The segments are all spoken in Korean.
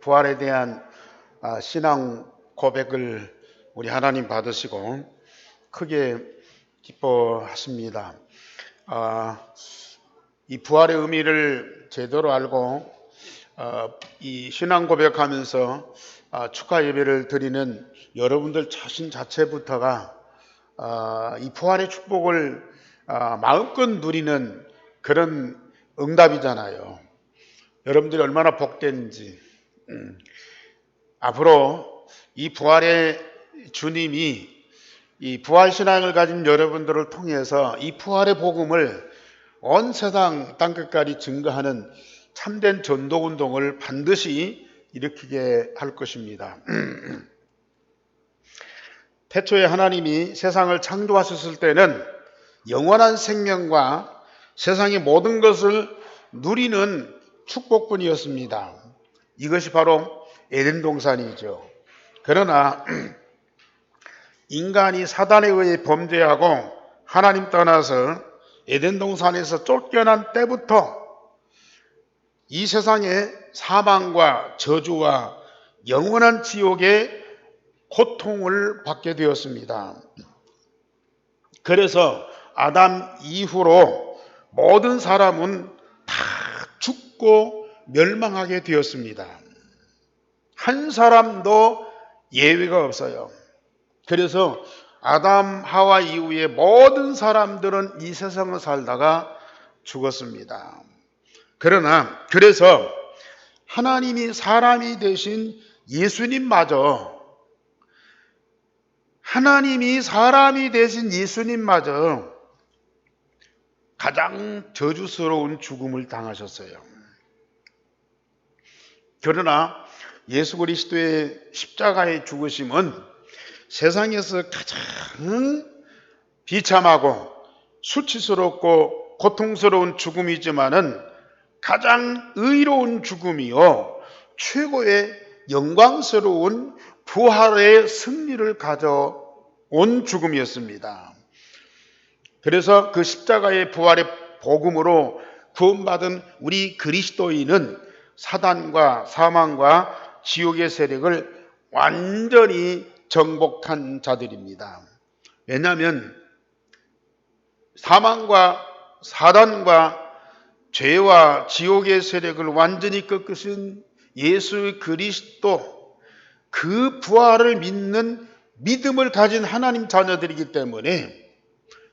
부활에 대한 신앙 고백을 우리 하나님 받으시고 크게 기뻐하십니다. 이 부활의 의미를 제대로 알고 이 신앙 고백하면서 축하 예배를 드리는 여러분들 자신 자체부터가 이 부활의 축복을 마음껏 누리는 그런 응답이잖아요. 여러분들이 얼마나 복된지. 앞으로 이 부활의 주님이 이 부활신앙을 가진 여러분들을 통해서 이 부활의 복음을 온 세상 땅끝까지 증거하는 참된 전도운동을 반드시 일으키게 할 것입니다. 태초에 하나님이 세상을 창조하셨을 때는 영원한 생명과 세상의 모든 것을 누리는 축복뿐이었습니다. 이것이 바로 에덴 동산이죠. 그러나 인간이 사단에 의해 범죄하고 하나님 떠나서 에덴 동산에서 쫓겨난 때부터 이 세상의 사망과 저주와 영원한 지옥의 고통을 받게 되었습니다. 그래서 아담 이후로 모든 사람은 다 죽고 멸망하게 되었습니다. 한 사람도 예외가 없어요. 그래서 아담 하와 이후에 모든 사람들은 이 세상을 살다가 죽었습니다. 그래서 하나님이 사람이 되신 예수님마저 가장 저주스러운 죽음을 당하셨어요. 그러나 예수 그리스도의 십자가의 죽으심은 세상에서 가장 비참하고 수치스럽고 고통스러운 죽음이지만은 가장 의로운 죽음이요 최고의 영광스러운 부활의 승리를 가져온 죽음이었습니다. 그래서 그 십자가의 부활의 복음으로 구원받은 우리 그리스도인은 사단과 사망과 지옥의 세력을 완전히 정복한 자들입니다. 왜냐하면 사망과 사단과 죄와 지옥의 세력을 완전히 꺾으신 예수 그리스도 그 부활을 믿는 믿음을 가진 하나님 자녀들이기 때문에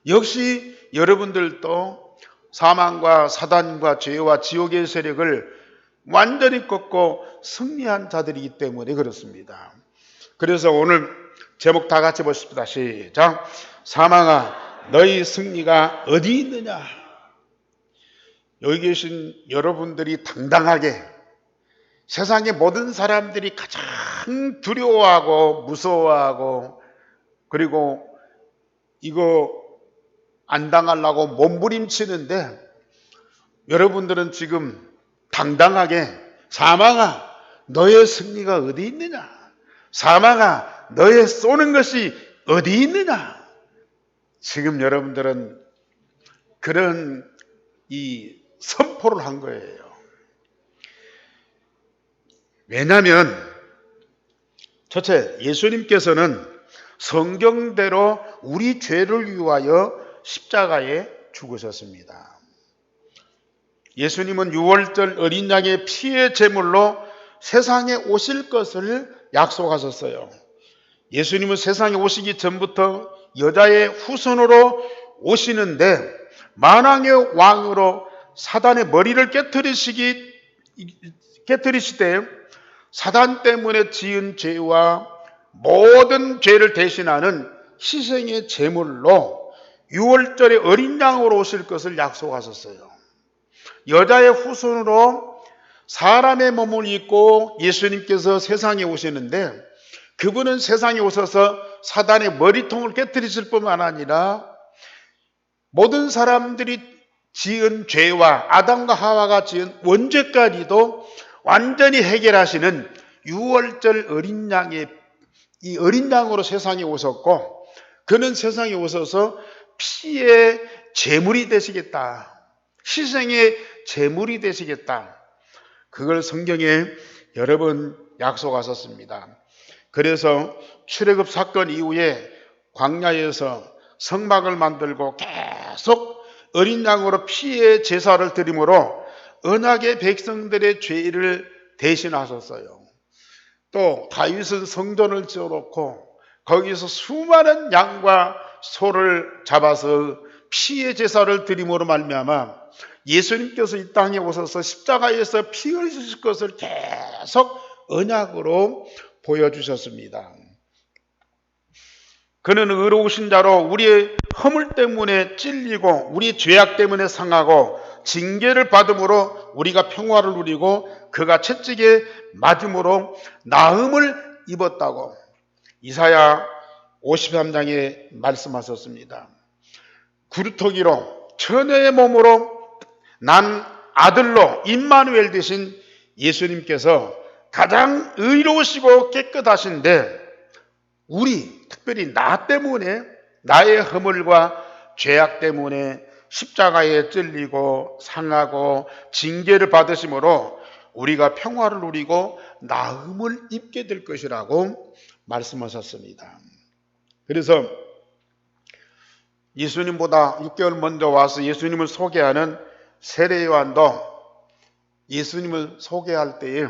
역시 여러분들도 사망과 사단과 죄와 지옥의 세력을 완전히 꺾고 승리한 자들이기 때문에 그렇습니다. 그래서 오늘 제목 다 같이 보십시다. 시작. 사망아 너희 승리가 어디 있느냐. 여기 계신 여러분들이 당당하게 세상의 모든 사람들이 가장 두려워하고 무서워하고 그리고 이거 안 당하려고 몸부림치는데 여러분들은 지금 당당하게 사망아 너의 승리가 어디 있느냐. 사망아 너의 쏘는 것이 어디 있느냐. 지금 여러분들은 그런 이 선포를 한 거예요. 왜냐하면 첫째 예수님께서는 성경대로 우리 죄를 위하여 십자가에 죽으셨습니다. 예수님은 유월절 어린 양의 피의 제물로 세상에 오실 것을 약속하셨어요. 예수님은 세상에 오시기 전부터 여자의 후손으로 오시는데 만왕의 왕으로 사단의 머리를 깨뜨리시되 사단 때문에 지은 죄와 모든 죄를 대신하는 희생의 제물로 유월절에 어린 양으로 오실 것을 약속하셨어요. 여자의 후손으로 사람의 몸을 입고 예수님께서 세상에 오시는데 그분은 세상에 오셔서 사단의 머리통을 깨뜨리실 뿐만 아니라 모든 사람들이 지은 죄와 아담과 하와가 지은 원죄까지도 완전히 해결하시는 유월절 어린 양의 이 어린 양으로 세상에 오셨고 그는 세상에 오셔서 피의 제물이 되시겠다. 희생의 제물이 되시겠다. 그걸 성경에 여러 번 약속하셨습니다. 그래서 출애굽 사건 이후에 광야에서 성막을 만들고 계속 어린 양으로 피의 제사를 드림으로 언약의 백성들의 죄를 대신하셨어요. 또 다윗은 성전을 지어놓고 거기서 수많은 양과 소를 잡아서 피의 제사를 드림으로 말미암아 예수님께서 이 땅에 오셔서 십자가에서 피 흘리실 것을 계속 언약으로 보여주셨습니다. 그는 의로우신 자로 우리의 허물 때문에 찔리고 우리의 죄악 때문에 상하고 징계를 받음으로 우리가 평화를 누리고 그가 채찍에 맞음으로 나음을 입었다고 이사야 53장에 말씀하셨습니다. 구루터기로 처녀의 몸으로 난 아들로 임마누엘 되신 예수님께서 가장 의로우시고 깨끗하신데 우리 특별히 나 때문에 나의 허물과 죄악 때문에 십자가에 찔리고 상하고 징계를 받으심으로 우리가 평화를 누리고 나음을 입게 될 것이라고 말씀하셨습니다. 그래서 예수님보다 6개월 먼저 와서 예수님을 소개하는 세례 요한도 예수님을 소개할 때에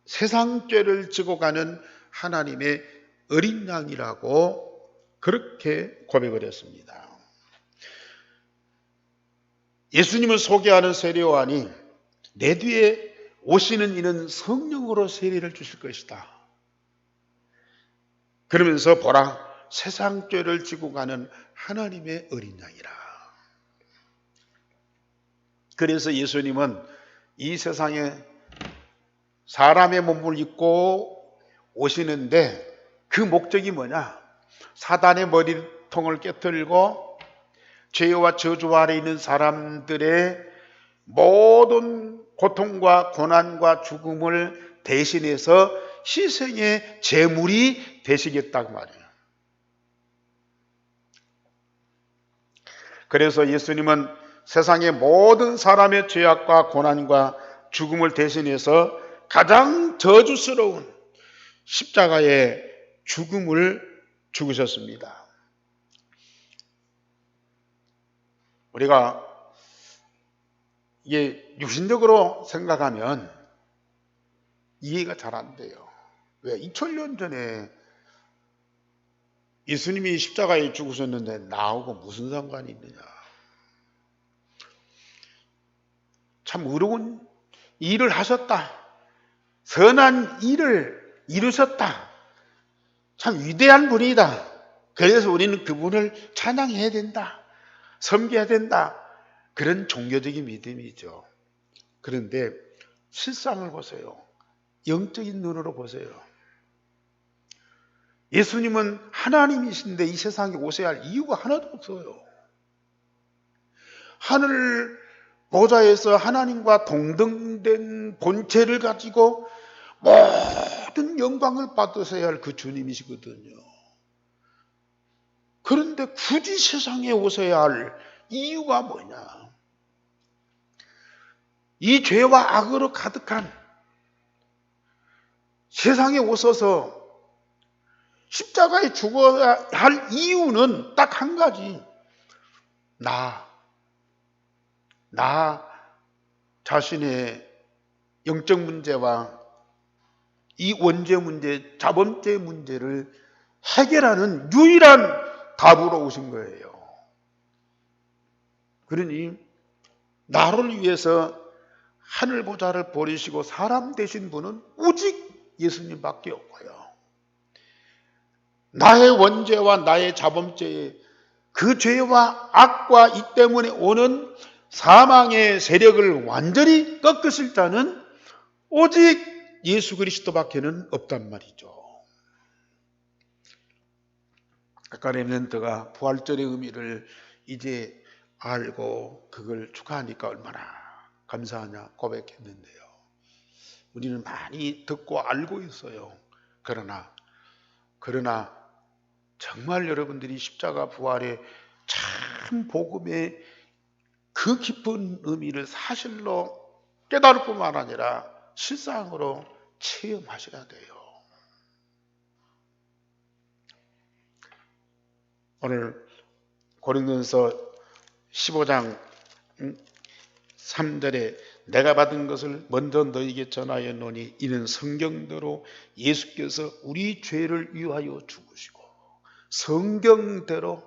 세상 죄를 지고 가는 하나님의 어린 양이라고 그렇게 고백을 했습니다. 예수님을 소개하는 세례 요한이 내 뒤에 오시는 이는 성령으로 세례를 주실 것이다. 그러면서 보라 세상 죄를 지고 가는 하나님의 어린 양이라. 그래서 예수님은 이 세상에 사람의 몸을 입고 오시는데 그 목적이 뭐냐? 사단의 머리통을 깨뜨리고 죄와 저주 아래 있는 사람들의 모든 고통과 고난과 죽음을 대신해서 희생의 제물이 되시겠다고 말이에요. 그래서 예수님은 세상의 모든 사람의 죄악과 고난과 죽음을 대신해서 가장 저주스러운 십자가의 죽음을 죽으셨습니다. 우리가 이게 육신적으로 생각하면 이해가 잘 안 돼요. 왜? 2000년 전에 예수님이 십자가에 죽으셨는데 나하고 무슨 상관이 있느냐. 참 어려운 일을 하셨다. 선한 일을 이루셨다. 참 위대한 분이다. 그래서 우리는 그분을 찬양해야 된다. 섬겨야 된다. 그런 종교적인 믿음이죠. 그런데 실상을 보세요. 영적인 눈으로 보세요. 예수님은 하나님이신데 이 세상에 오셔야 할 이유가 하나도 없어요. 하늘 보좌에서 하나님과 동등된 본체를 가지고 모든 영광을 받으셔야 할 그 주님이시거든요. 그런데 굳이 세상에 오셔야 할 이유가 뭐냐? 이 죄와 악으로 가득한 세상에 오셔서 십자가에 죽어야 할 이유는 딱 한 가지. 나 자신의 영적 문제와 이 원죄 문제, 자범죄 문제를 해결하는 유일한 답으로 오신 거예요. 그러니 나를 위해서 하늘 보좌를 버리시고 사람 되신 분은 오직 예수님밖에 없고요. 나의 원죄와 나의 자범죄의 그 죄와 악과 이 때문에 오는 사망의 세력을 완전히 꺾으실 자는 오직 예수 그리스도밖에는 없단 말이죠. 아까 렘넌트가 부활절의 의미를 이제 알고 그걸 축하하니까 얼마나 감사하냐 고백했는데요. 우리는 많이 듣고 알고 있어요. 그러나 정말 여러분들이 십자가 부활의 참 복음의 그 깊은 의미를 사실로 깨달을 뿐만 아니라 실상으로 체험하셔야 돼요. 오늘 고린도전서 15장 3절에 내가 받은 것을 먼저 너희에게 전하였노니 이는 성경대로 예수께서 우리 죄를 위하여 죽으시고 성경대로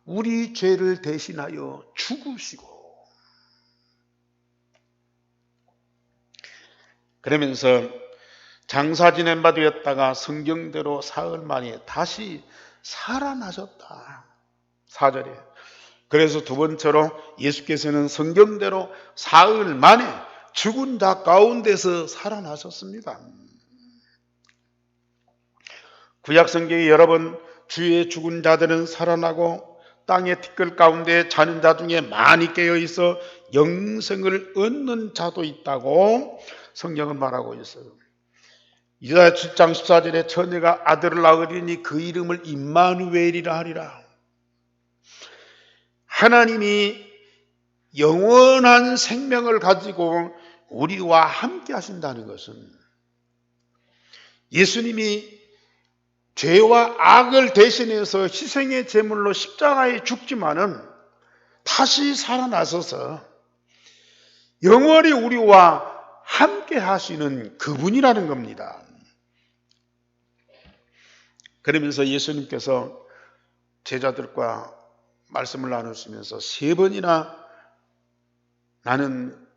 우리 죄를 대신하여 죽으시고, 그러면서 장사 지낸 바 되었다가 성경대로 사흘 만에 다시 살아나셨다. 4절에 그래서 두 번째로 예수께서는 성경대로 사흘 만에 죽은 자 가운데서 살아나셨습니다. 구약 성경에 여러 번 주의 죽은 자들은 살아나고 땅의 티끌 가운데 자는 자 중에 많이 깨어 있어 영생을 얻는 자도 있다고 성경은 말하고 있어요. 이사야 7장 14절에 처녀가 아들을 낳으리니 그 이름을 임마누엘이라 하리라. 하나님이 영원한 생명을 가지고 우리와 함께 하신다는 것은 예수님이 죄와 악을 대신해서 희생의 제물로 십자가에 죽지만은 다시 살아나셔서 영원히 우리와 함께 하시는 그분이라는 겁니다. 그러면서 예수님께서 제자들과 말씀을 나누시면서 3번이나 나는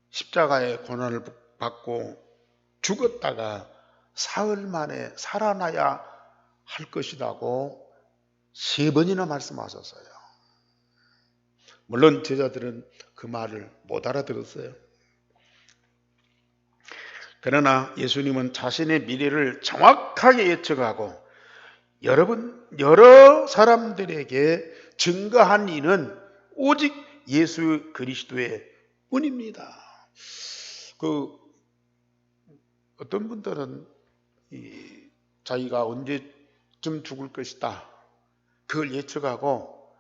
십자가의 고난을 받고 죽었다가 사흘 만에 살아나야 할 것이라고 3번이나 말씀하셨어요. 물론 제자들은 그 말을 못 알아들었어요. 그러나 예수님은 자신의 미래를 정확하게 예측하고 여러 사람들에게 증거한 이는 오직 예수 그리스도의 뿐입니다. 어떤 분들은 자기가 언제쯤 죽을 것이다 그걸 예측하고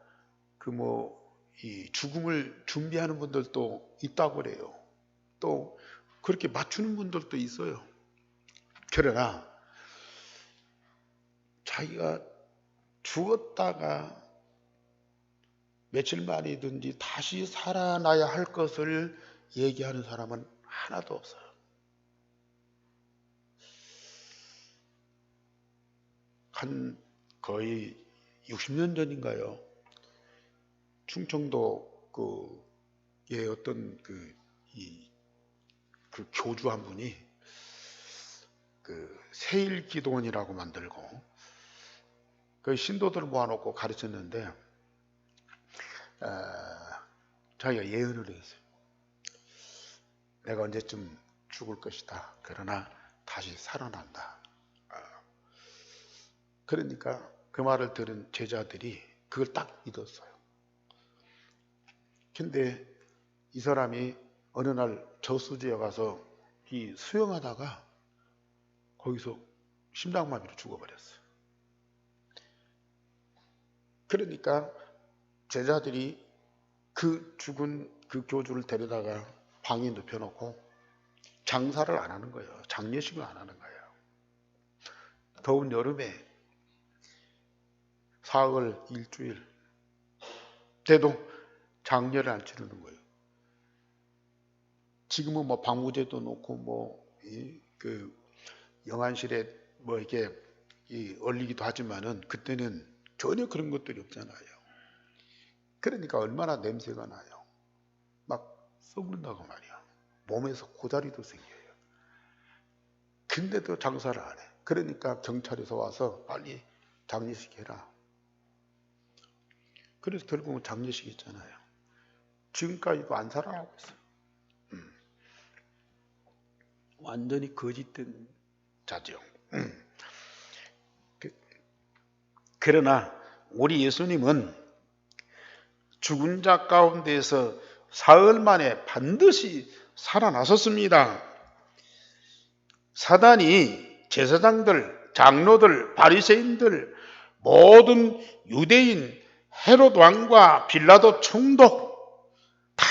이 죽음을 준비하는 분들도 있다고 그래요. 또 그렇게 맞추는 분들도 있어요. 그러나 자기가 죽었다가 며칠 만이든지 다시 살아나야 할 것을 얘기하는 사람은 하나도 없어요. 한 거의 60년 전인가요? 충청도 어떤 그 교주 한 분이 세일기도원이라고 만들고 그 신도들을 모아놓고 가르쳤는데 자기가 예언을 했어요. 내가 언제쯤 죽을 것이다. 그러나 다시 살아난다. 그러니까 그 말을 들은 제자들이 그걸 딱 믿었어요. 근데 이 사람이 어느 날 저수지에 가서 수영하다가 거기서 심장마비로 죽어버렸어요. 그러니까 제자들이 그 죽은 그 교주를 데려다가 방에 눕혀놓고 장사를 안 하는 거예요. 장례식을 안 하는 거예요. 더운 여름에 사흘, 일주일 돼도 장례를 안 치르는 거예요. 지금은 방부제도 놓고 영안실에 이렇게 얼리기도 하지만은 그때는 전혀 그런 것들이 없잖아요. 그러니까 얼마나 냄새가 나요. 막 썩는다고 말이야. 몸에서 고다리도 생겨요. 근데도 장사를 안 해. 그러니까 경찰에서 와서 빨리 장례식 해라. 그래서 결국은 장례식 했잖아요. 지금까지도 안 살아나고 있어요. 완전히 거짓된 자죠. 그러나 우리 예수님은 죽은 자 가운데에서 사흘 만에 반드시 살아나셨습니다. 사단이 제사장들, 장로들, 바리새인들, 모든 유대인, 헤롯 왕과 빌라도 총독 다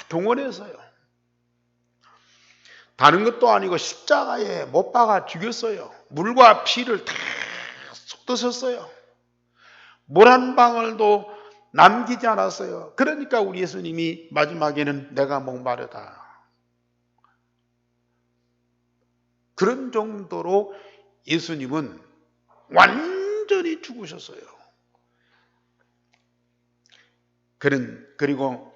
동원해서요. 다른 것도 아니고 십자가에 못 박아 죽였어요. 물과 피를 다 쏟으셨어요. 물 한 방울도 남기지 않았어요. 그러니까 우리 예수님이 마지막에는 내가 목마르다. 그런 정도로 예수님은 완전히 죽으셨어요. 그리고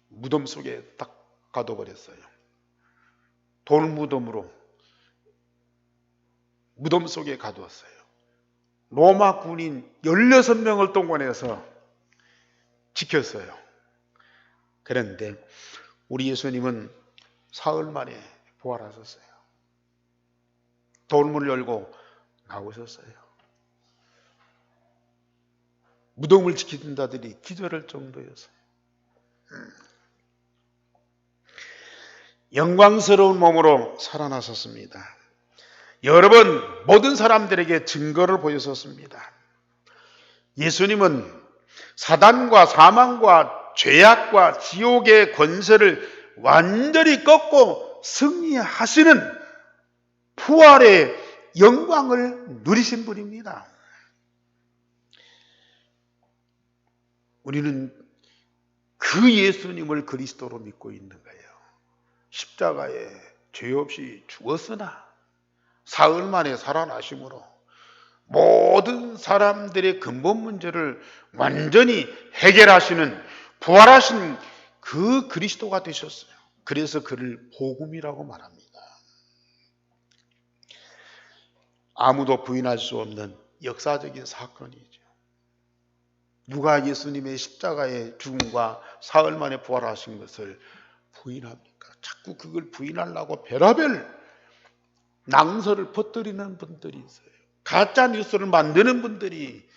무덤 속에 딱 가둬버렸어요. 돌무덤으로 무덤 속에 가두었어요. 로마 군인 16명을 동원해서 지켰어요. 그런데 우리 예수님은 사흘 만에 부활하셨어요. 돌문을 열고 나오셨어요. 무덤을 지키던 자들이 기절할 정도였어요. 영광스러운 몸으로 살아나셨습니다. 여러 번 모든 사람들에게 증거를 보여줬습니다. 예수님은 사단과 사망과 죄악과 지옥의 권세를 완전히 꺾고 승리하시는 부활의 영광을 누리신 분입니다. 우리는 그 예수님을 그리스도로 믿고 있는 거예요. 십자가에 죄 없이 죽었으나 사흘 만에 살아나심으로 모든 사람들의 근본 문제를 완전히 해결하시는 부활하신 그 그리스도가 되셨어요. 그래서 그를 복음이라고 말합니다. 아무도 부인할 수 없는 역사적인 사건이죠. 누가 예수님의 십자가의 죽음과 사흘 만에 부활하신 것을 부인합니까? 자꾸 그걸 부인하려고 별의별 낭설을 퍼뜨리는 분들이 있어요. 가짜 뉴스를 만드는 분들이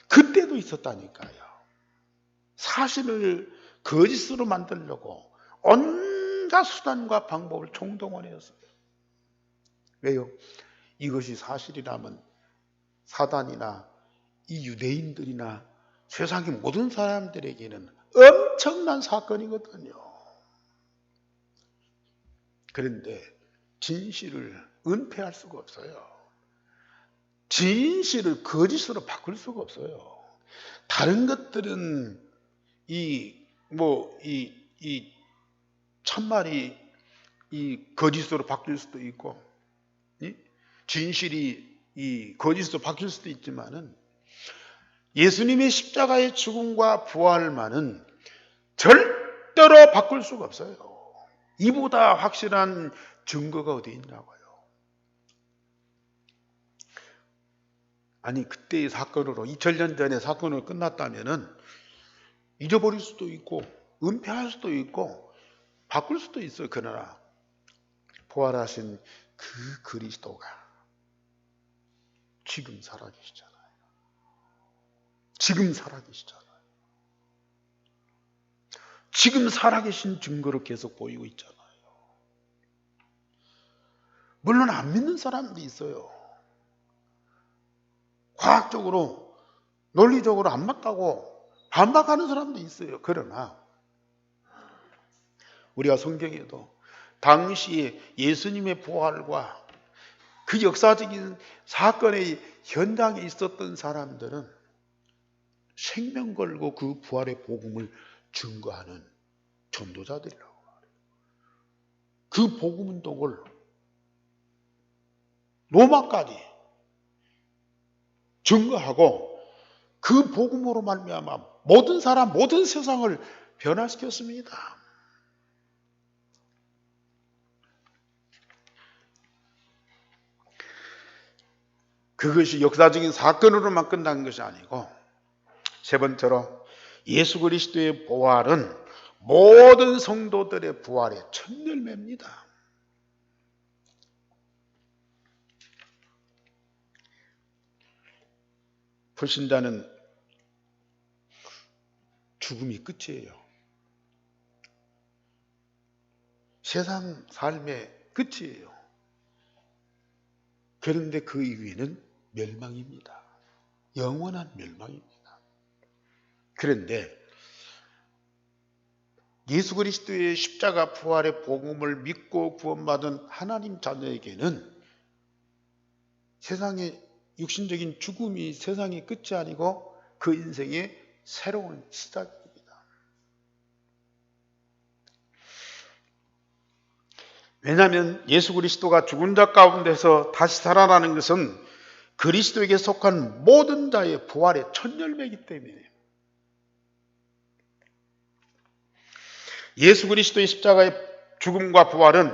그때도 있었다니까요. 사실을 거짓으로 만들려고 온갖 수단과 방법을 총동원했어요. 왜요? 이것이 사실이라면 사단이나 이 유대인들이나 세상의 모든 사람들에게는 엄청난 사건이거든요. 그런데 진실을 은폐할 수가 없어요. 진실을 거짓으로 바꿀 수가 없어요. 다른 것들은 참말이 거짓으로 바뀔 수도 있고, 진실이 거짓으로 바뀔 수도 있지만은 예수님의 십자가의 죽음과 부활만은 절대로 바꿀 수가 없어요. 이보다 확실한 증거가 어디 있냐고요. 아니 그때의 사건으로 2000년 전의 사건으로 끝났다면은 잊어버릴 수도 있고 은폐할 수도 있고 바꿀 수도 있어요. 그러나 부활하신 그 그리스도가 지금 살아계시잖아요. 지금 살아계시잖아요. 지금 살아계신 증거를 계속 보이고 있잖아요. 물론 안 믿는 사람도 있어요. 과학적으로 논리적으로 안 맞다고 반박하는 사람도 있어요. 그러나 우리가 성경에도 당시 예수님의 부활과 그 역사적인 사건의 현장에 있었던 사람들은 생명 걸고 그 부활의 복음을 증거하는 전도자들이라고 말해요. 그 복음 운동을 로마까지 증거하고 그 복음으로 말미암아 모든 사람, 모든 세상을 변화시켰습니다. 그것이 역사적인 사건으로만 끝난 것이 아니고 세 번째로 예수 그리스도의 부활은 모든 성도들의 부활의 첫 열매입니다. 불신자는 죽음이 끝이에요. 세상 삶의 끝이에요. 그런데 그 이후에는 멸망입니다. 영원한 멸망입니다. 그런데 예수 그리스도의 십자가 부활의 복음을 믿고 구원받은 하나님 자녀에게는 세상의 육신적인 죽음이 세상의 끝이 아니고 그 인생의 새로운 시작입니다. 왜냐하면 예수 그리스도가 죽은 자 가운데서 다시 살아나는 것은 그리스도에게 속한 모든 자의 부활의 첫 열매이기 때문이에요. 예수 그리스도의 십자가의 죽음과 부활은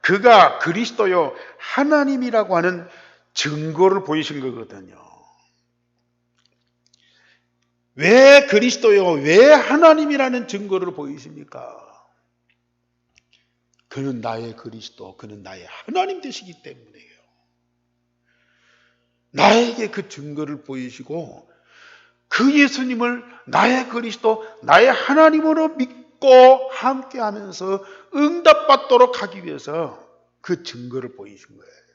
그가 그리스도요 하나님이라고 하는 증거를 보이신 거거든요. 왜 그리스도요, 왜 하나님이라는 증거를 보이십니까? 그는 나의 그리스도, 그는 나의 하나님 되시기 때문이에요. 나에게 그 증거를 보이시고 그 예수님을 나의 그리스도, 나의 하나님으로 믿고 함께하면서 응답받도록 하기 위해서 그 증거를 보이신 거예요.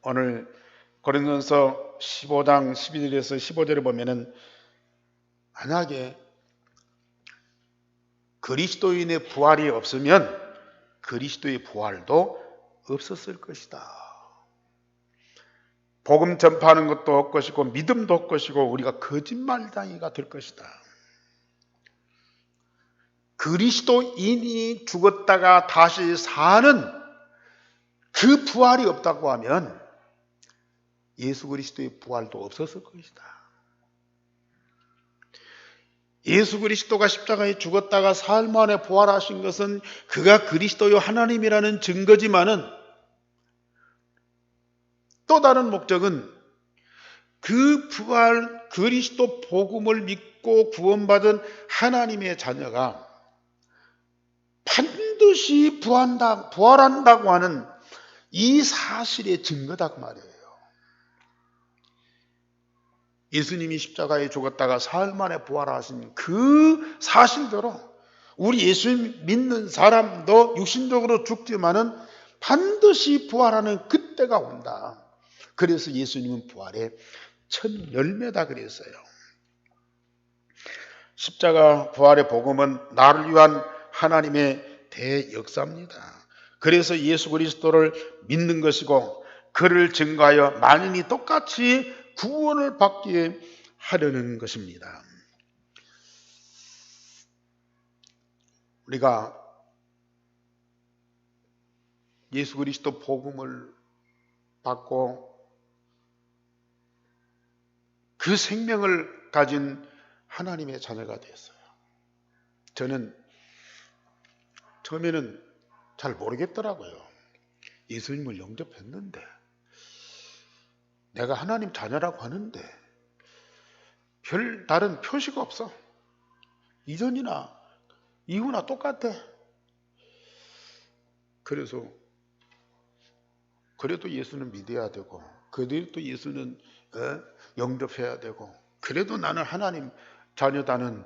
오늘 고린도전서 15장 11절에서 15절에 보면은 만약에 그리스도인의 부활이 없으면 그리스도의 부활도 없었을 것이다. 복음 전파하는 것도 없을 것이고 믿음도 없을 것이고 우리가 거짓말쟁이가 될 것이다. 그리스도인이 죽었다가 다시 사는 그 부활이 없다고 하면 예수 그리스도의 부활도 없었을 것이다. 예수 그리스도가 십자가에 죽었다가 사흘 만에 부활하신 것은 그가 그리스도요 하나님이라는 증거지만은 또 다른 목적은 그 부활 그리스도 복음을 믿고 구원받은 하나님의 자녀가 반드시 부활한다고 하는 이 사실의 증거다 그 말이에요. 예수님이 십자가에 죽었다가 사흘 만에 부활하신 그 사실대로 우리 예수 믿는 사람도 육신적으로 죽지만은 반드시 부활하는 그때가 온다. 그래서 예수님은 부활의 첫 열매다 그랬어요. 십자가 부활의 복음은 나를 위한 하나님의 대역사입니다. 그래서 예수 그리스도를 믿는 것이고 그를 증거하여 만인이 똑같이 구원을 받게 하려는 것입니다. 우리가 예수 그리스도 복음을 받고 그 생명을 가진 하나님의 자녀가 됐어요. 저는 처음에는 잘 모르겠더라고요. 예수님을 영접했는데 내가 하나님 자녀라고 하는데 별 다른 표시가 없어. 이전이나 이후나 똑같아. 그래서 그래도 예수는 믿어야 되고 그래도 예수는 영접해야 되고 그래도 나는 하나님 자녀다는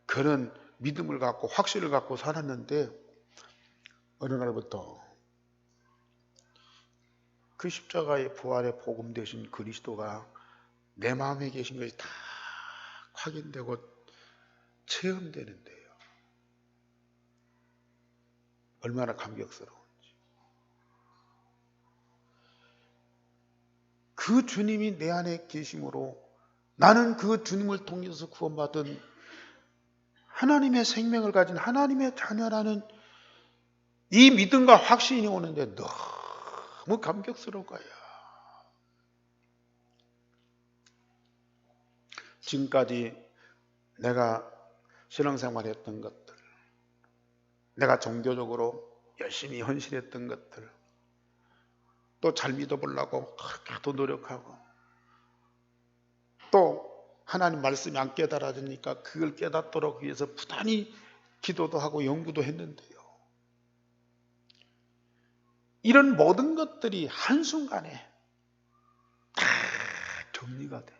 그런 믿음을 갖고 확신을 갖고 살았는데 어느 날부터 그 십자가의 부활의 복음 되신 그리스도가 내 마음에 계신 것이 다 확인되고 체험되는데요. 얼마나 감격스러운지. 그 주님이 내 안에 계심으로 나는 그 주님을 통해서 구원받은 하나님의 생명을 가진 하나님의 자녀라는 이 믿음과 확신이 오는데 너무 감격스러운 거야. 지금까지 내가 신앙생활 했던 것들, 내가 종교적으로 열심히 헌신했던 것들, 또 잘 믿어보려고 그렇게 또 노력하고, 또 하나님 말씀이 안 깨달아지니까 그걸 깨닫도록 위해서 부단히 기도도 하고 연구도 했는데요. 이런 모든 것들이 한순간에 다 정리가 돼요.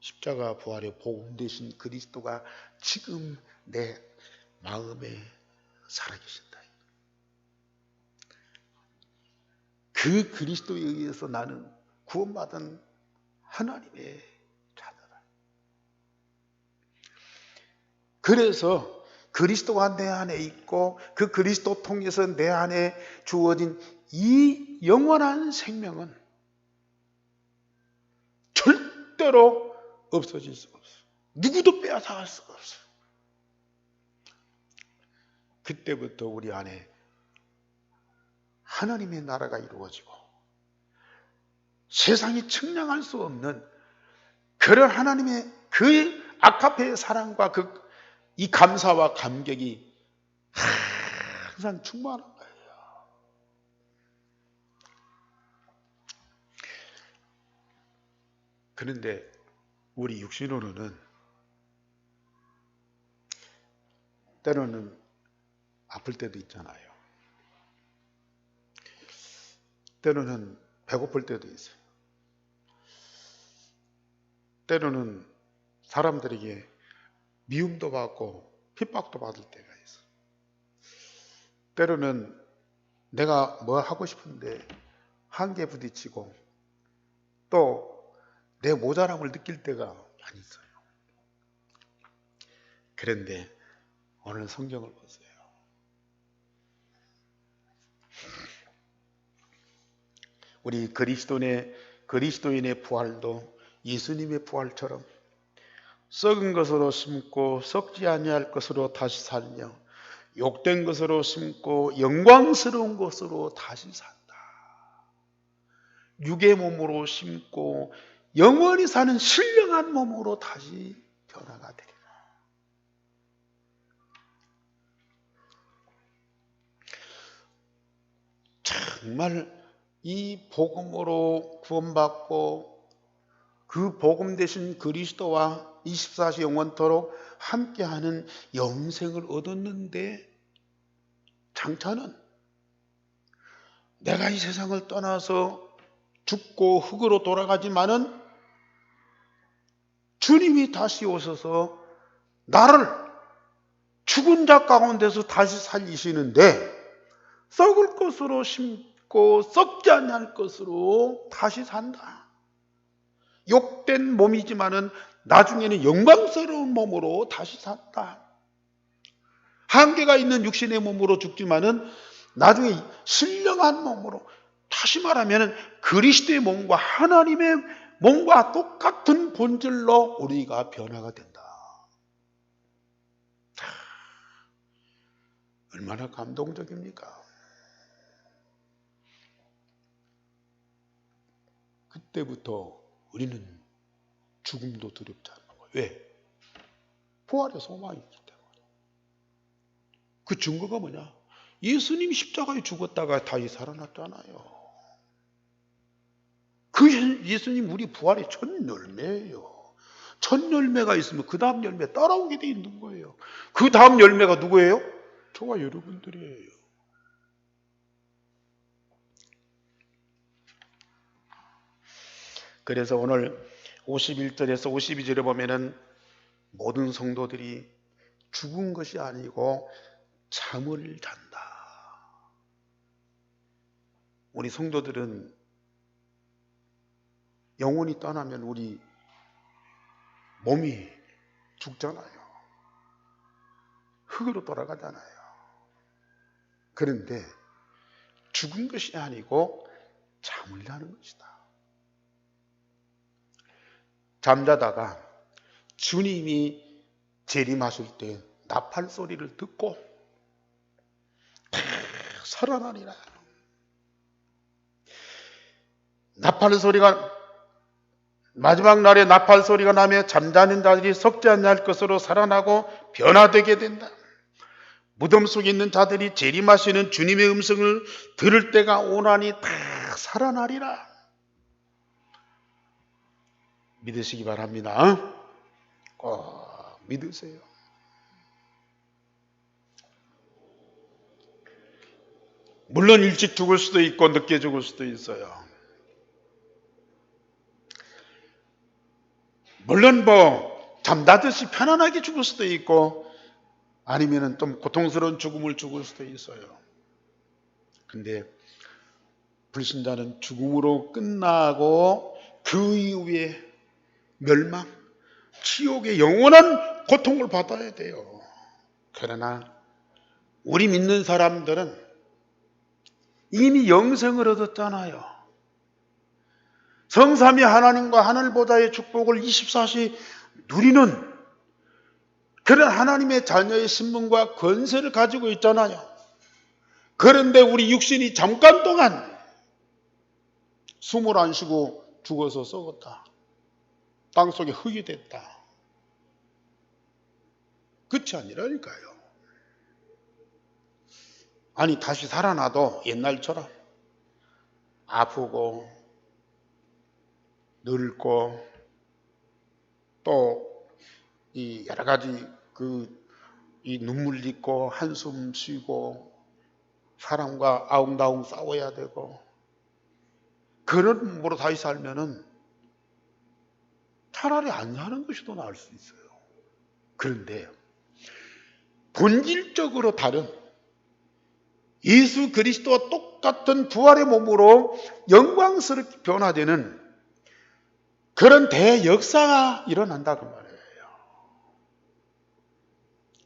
십자가 부활의 복음 되신 그리스도가 지금 내 마음에 살아계신다. 그 그리스도에 의해서 나는 구원받은 하나님의 자녀다. 그래서 그리스도가 내 안에 있고 그 그리스도 통해서 내 안에 주어진 이 영원한 생명은 절대로 없어질 수 없어. 누구도 빼앗아갈 수가 없어. 그때부터 우리 안에 하나님의 나라가 이루어지고 세상이 측량할 수 없는 그런 하나님의 그 아카페의 사랑과 이 감사와 감격이 항상 충만한 거예요. 그런데 우리 육신으로는 때로는 아플 때도 있잖아요. 때로는 배고플 때도 있어요. 때로는 사람들에게 미움도 받고 핍박도 받을 때가 있어. 때로는 내가 뭐 하고 싶은데 한계에 부딪히고 또 내 모자람을 느낄 때가 많이 있어요. 그런데 오늘 성경을 보세요. 우리 그리스도인의 부활도 예수님의 부활처럼 썩은 것으로 심고 썩지 아니할 것으로 다시 살며 욕된 것으로 심고 영광스러운 것으로 다시 산다. 육의 몸으로 심고 영원히 사는 신령한 몸으로 다시 변화가 되리라. 정말 이 복음으로 구원받고 그 복음 되신 그리스도와 24시 영원토록 함께하는 영생을 얻었는데 장차는 내가 이 세상을 떠나서 죽고 흙으로 돌아가지만은 주님이 다시 오셔서 나를 죽은 자 가운데서 다시 살리시는데 썩을 것으로 심고 썩지 않을 것으로 다시 산다. 욕된 몸이지만은 나중에는 영광스러운 몸으로 다시 산다. 한계가 있는 육신의 몸으로 죽지만은 나중에 신령한 몸으로, 다시 말하면 그리스도의 몸과 하나님의 몸과 똑같은 본질로 우리가 변화가 된다. 얼마나 감동적입니까? 그때부터 우리는 죽음도 두렵지 않는 거예요. 왜? 부활의 소망이 있기 때문에. 그 증거가 뭐냐? 예수님이 십자가에 죽었다가 다시 살아났잖아요. 그 예수님 우리 부활의 첫 열매예요. 첫 열매가 있으면 그 다음 열매 따라오게 돼 있는 거예요. 그 다음 열매가 누구예요? 저와 여러분들이에요. 그래서 오늘 51절에서 52절에 보면은 모든 성도들이 죽은 것이 아니고 잠을 잔다. 우리 성도들은 영혼이 떠나면 우리 몸이 죽잖아요. 흙으로 돌아가잖아요. 그런데 죽은 것이 아니고 잠을 자는 것이다. 잠자다가 주님이 재림하실 때 나팔 소리를 듣고 살아나리라. 나팔 소리가, 마지막 날에 나팔 소리가 나며 잠자는 자들이 썩지 않을 것으로 살아나고 변화되게 된다. 무덤 속에 있는 자들이 재림하시는 주님의 음성을 들을 때가 오나니 다 살아나리라. 믿으시기 바랍니다. 꼭 믿으세요. 물론 일찍 죽을 수도 있고 늦게 죽을 수도 있어요. 물론 잠자듯이 편안하게 죽을 수도 있고 아니면은 좀 고통스러운 죽음을 죽을 수도 있어요. 근데 불신자는 죽음으로 끝나고 그 이후에 멸망, 지옥의 영원한 고통을 받아야 돼요. 그러나 우리 믿는 사람들은 이미 영생을 얻었잖아요. 성삼위 하나님과 하늘보다의 축복을 24시 누리는 그런 하나님의 자녀의 신분과 권세를 가지고 있잖아요. 그런데 우리 육신이 잠깐 동안 숨을 안 쉬고 죽어서 썩었다. 땅속에 흙이 됐다. 끝이 아니라니까요. 아니 다시 살아나도 옛날처럼 아프고 늙고 또 이 여러 가지 이 눈물 짓고 한숨 쉬고 사람과 아웅다웅 싸워야 되고 그런 몸으로 다시 살면은 차라리 안 사는 것이 더 나을 수 있어요. 그런데 본질적으로 다른 예수 그리스도와 똑같은 부활의 몸으로 영광스럽게 변화되는 그런 대역사가 일어난다 그 말이에요.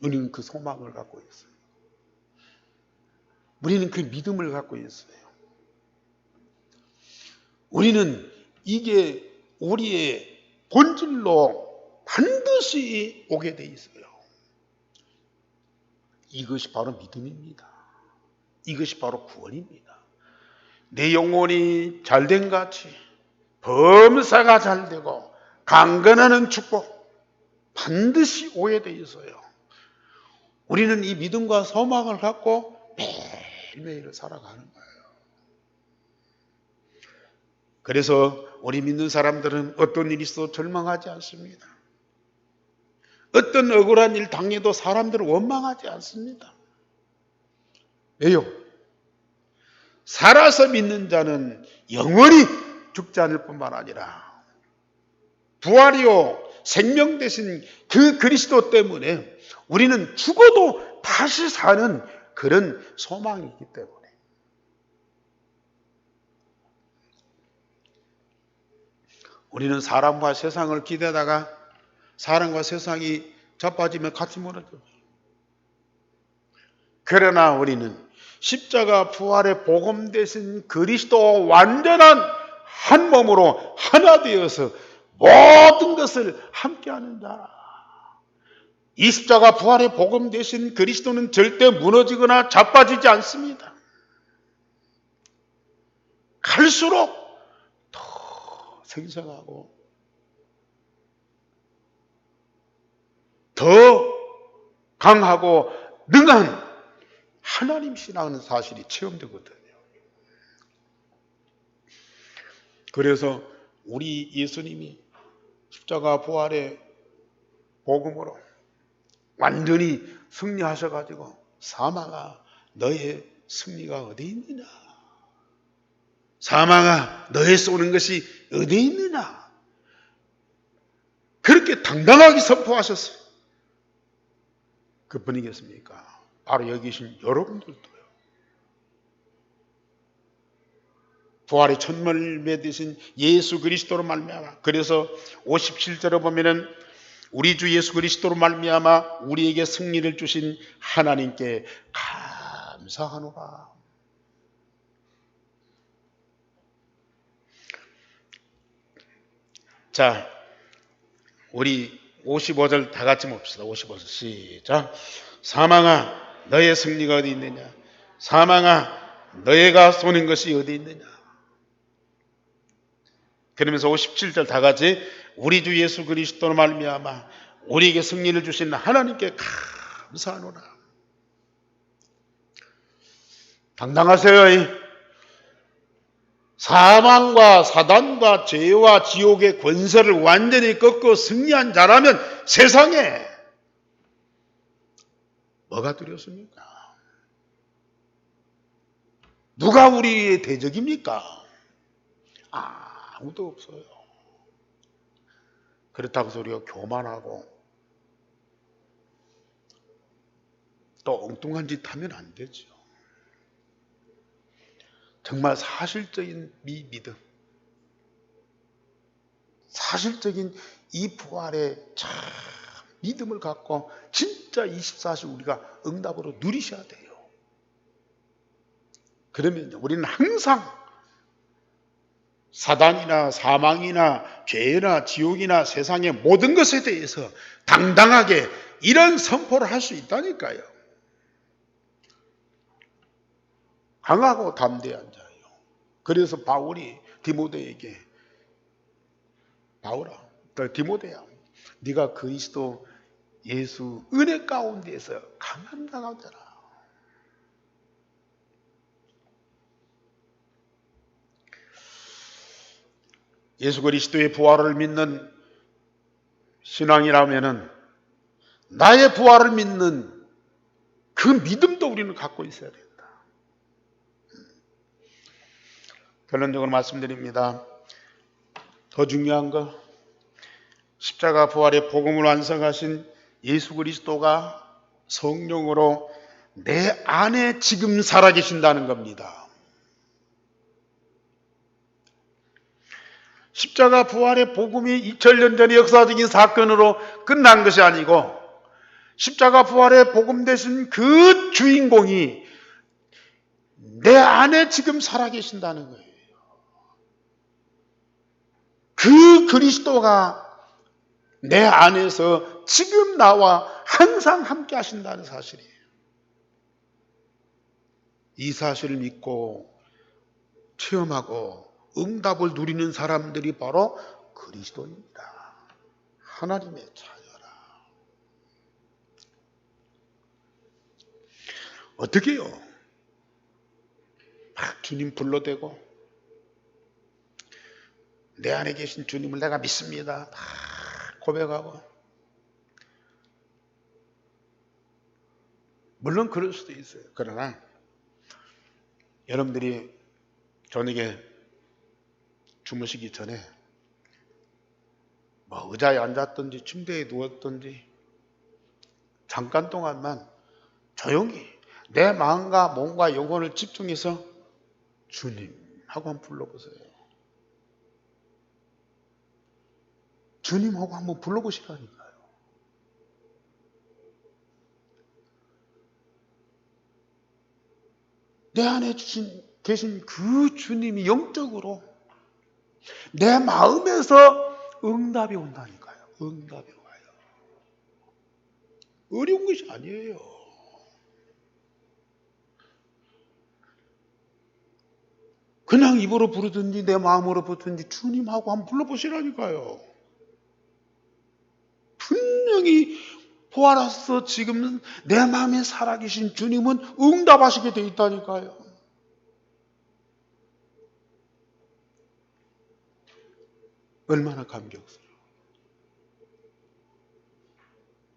우리는 그 소망을 갖고 있어요. 우리는 그 믿음을 갖고 있어요. 우리는 이게 우리의 본질로 반드시 오게 돼 있어요. 이것이 바로 믿음입니다. 이것이 바로 구원입니다. 내 영혼이 잘된 같이 범사가 잘되고 강건하는 축복 반드시 오게 돼 있어요. 우리는 이 믿음과 소망을 갖고 매일매일 살아가는 거예요. 그래서 우리 믿는 사람들은 어떤 일이 있어도 절망하지 않습니다. 어떤 억울한 일 당해도 사람들은 원망하지 않습니다. 왜요? 살아서 믿는 자는 영원히 죽지 않을 뿐만 아니라 부활이요 생명 되신 그 그리스도 때문에 우리는 죽어도 다시 사는 그런 소망이 있기 때문에 우리는 사람과 세상을 기대다가 사람과 세상이 자빠지면 같이 무너져요. 그러나 우리는 십자가 부활의 복음 되신 그리스도와 완전한 한 몸으로 하나 되어서 모든 것을 함께하는 자. 이 십자가 부활의 복음 되신 그리스도는 절대 무너지거나 자빠지지 않습니다. 갈수록 더 생생하고 더 강하고 능한 하나님이시라는 사실이 체험되거든요. 그래서 우리 예수님이 십자가 부활의 복음으로 완전히 승리하셔가지고 사망아 너의 승리가 어디 있느냐? 사망아 너의 쏘는 것이 어디 있느냐? 그렇게 당당하게 선포하셨어요. 그분이겠습니까? 바로 여기 계신 여러분들도요. 부활의 첫물매 되신 예수 그리스도로 말미암아 그래서 57절에 보면은 우리 주 예수 그리스도로 말미암아 우리에게 승리를 주신 하나님께 감사하노라. 자, 우리 55절 다 같이 봅시다. 55절 시작. 사망아 너의 승리가 어디 있느냐? 사망아 너희가 쏘는 것이 어디 있느냐? 그러면서 57절 다 같이 우리 주 예수 그리스도로 말미암아 우리에게 승리를 주신 하나님께 감사하노라. 당당하세요. 사망과 사단과 죄와 지옥의 권세를 완전히 꺾고 승리한 자라면 세상에 뭐가 두렵습니까? 누가 우리의 대적입니까? 아무도 없어요. 그렇다고 해서 우리가 교만하고 또 엉뚱한 짓 하면 안 되죠. 정말 사실적인 믿음, 사실적인 이 부활의 참 믿음을 갖고 진짜 24시 우리가 응답으로 누리셔야 돼요. 그러면 우리는 항상 사단이나 사망이나 죄나 지옥이나 세상의 모든 것에 대해서 당당하게 이런 선포를 할 수 있다니까요. 강하고 담대한 자예요. 그래서 바울이 디모데에게 바울아, 디모데야, 네가 그리스도 예수 은혜 가운데에서 강한 자라. 예수 그리스도의 부활을 믿는 신앙이라면은 나의 부활을 믿는 그 믿음도 우리는 갖고 있어야 된다. 결론적으로 말씀드립니다. 더 중요한 거, 십자가 부활의 복음을 완성하신 예수 그리스도가 성령으로 내 안에 지금 살아계신다는 겁니다. 십자가 부활의 복음이 2000년 전의 역사적인 사건으로 끝난 것이 아니고 십자가 부활의 복음 되신 그 주인공이 내 안에 지금 살아계신다는 거예요. 그 그리스도가 내 안에서 지금 나와 항상 함께 하신다는 사실이에요. 이 사실을 믿고 체험하고 응답을 누리는 사람들이 바로 그리스도입니다. 하나님의 자녀라. 어떻게 해요? 막 주님 불러대고 내 안에 계신 주님을 내가 믿습니다. 막 고백하고. 물론 그럴 수도 있어요. 그러나 여러분들이 저녁에 주무시기 전에 뭐 의자에 앉았든지 침대에 누웠든지 잠깐 동안만 조용히 내 마음과 몸과 영혼을 집중해서 주님 하고 한번 불러보세요. 주님 하고 한번 불러보시라니까요. 내 안에 계신 그 주님이 영적으로 내 마음에서 응답이 온다니까요. 응답이 와요. 어려운 것이 아니에요. 그냥 입으로 부르든지 내 마음으로 부르든지 주님하고 한번 불러보시라니까요. 분명히 부활하셔서 지금 내 마음에 살아계신 주님은 응답하시게 돼 있다니까요. 얼마나 감격스러워.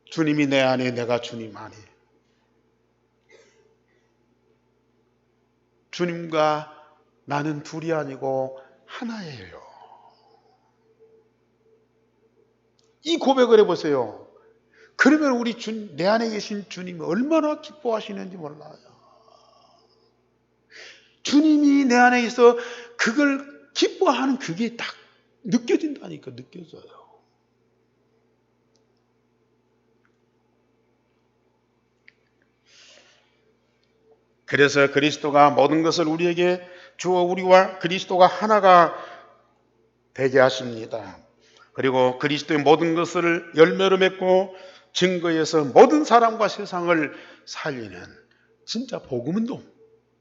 주님이 내 안에, 내가 주님 안에. 주님과 나는 둘이 아니고 하나예요. 이 고백을 해보세요. 그러면 우리 내 안에 계신 주님이 얼마나 기뻐하시는지 몰라요. 주님이 내 안에 있어 그걸 기뻐하는 그게 딱 느껴진다니까, 느껴져요. 그래서 그리스도가 모든 것을 우리에게 주어 우리와 그리스도가 하나가 되게 하십니다. 그리고 그리스도의 모든 것을 열매로 맺고 증거해서 모든 사람과 세상을 살리는 진짜 복음운동.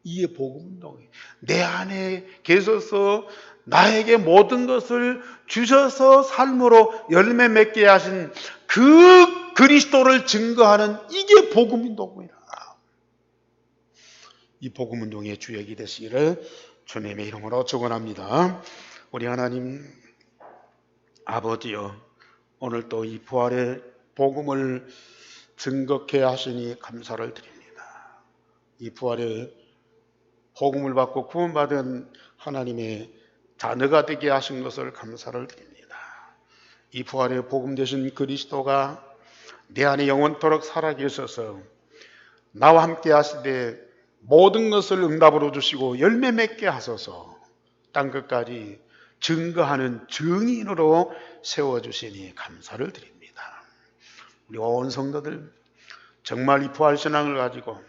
이게 복음운동이에요. 내 안에 계셔서 나에게 모든 것을 주셔서 삶으로 열매 맺게 하신 그 그리스도를 증거하는 이게 복음운동이다. 이 복음운동의 주역이 되시기를 주님의 이름으로 축원합니다. 우리 하나님 아버지여, 오늘 또 이 부활의 복음을 증거케 하시니 감사를 드립니다. 이 부활의 복음을 받고 구원받은 하나님의 자녀가 되게 하신 것을 감사를 드립니다. 이 부활의 복음 되신 그리스도가 내 안에 영원토록 살아계셔서 나와 함께 하시되 모든 것을 응답으로 주시고 열매 맺게 하소서 땅 끝까지 증거하는 증인으로 세워주시니 감사를 드립니다. 우리 온 성도들 정말 이 부활신앙을 가지고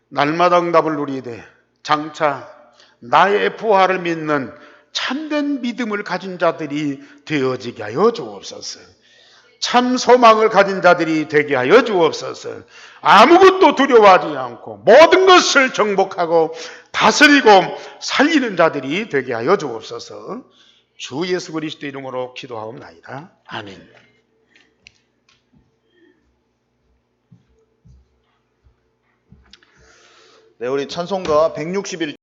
날마다 응답을 누리되 장차 나의 부활을 믿는 참된 믿음을 가진 자들이 되어지게 하여 주옵소서. 참 소망을 가진 자들이 되게 하여 주옵소서. 아무것도 두려워하지 않고 모든 것을 정복하고 다스리고 살리는 자들이 되게 하여 주옵소서. 주 예수 그리스도 이름으로 기도하옵나이다. 아멘. 네, 우리 찬송가 161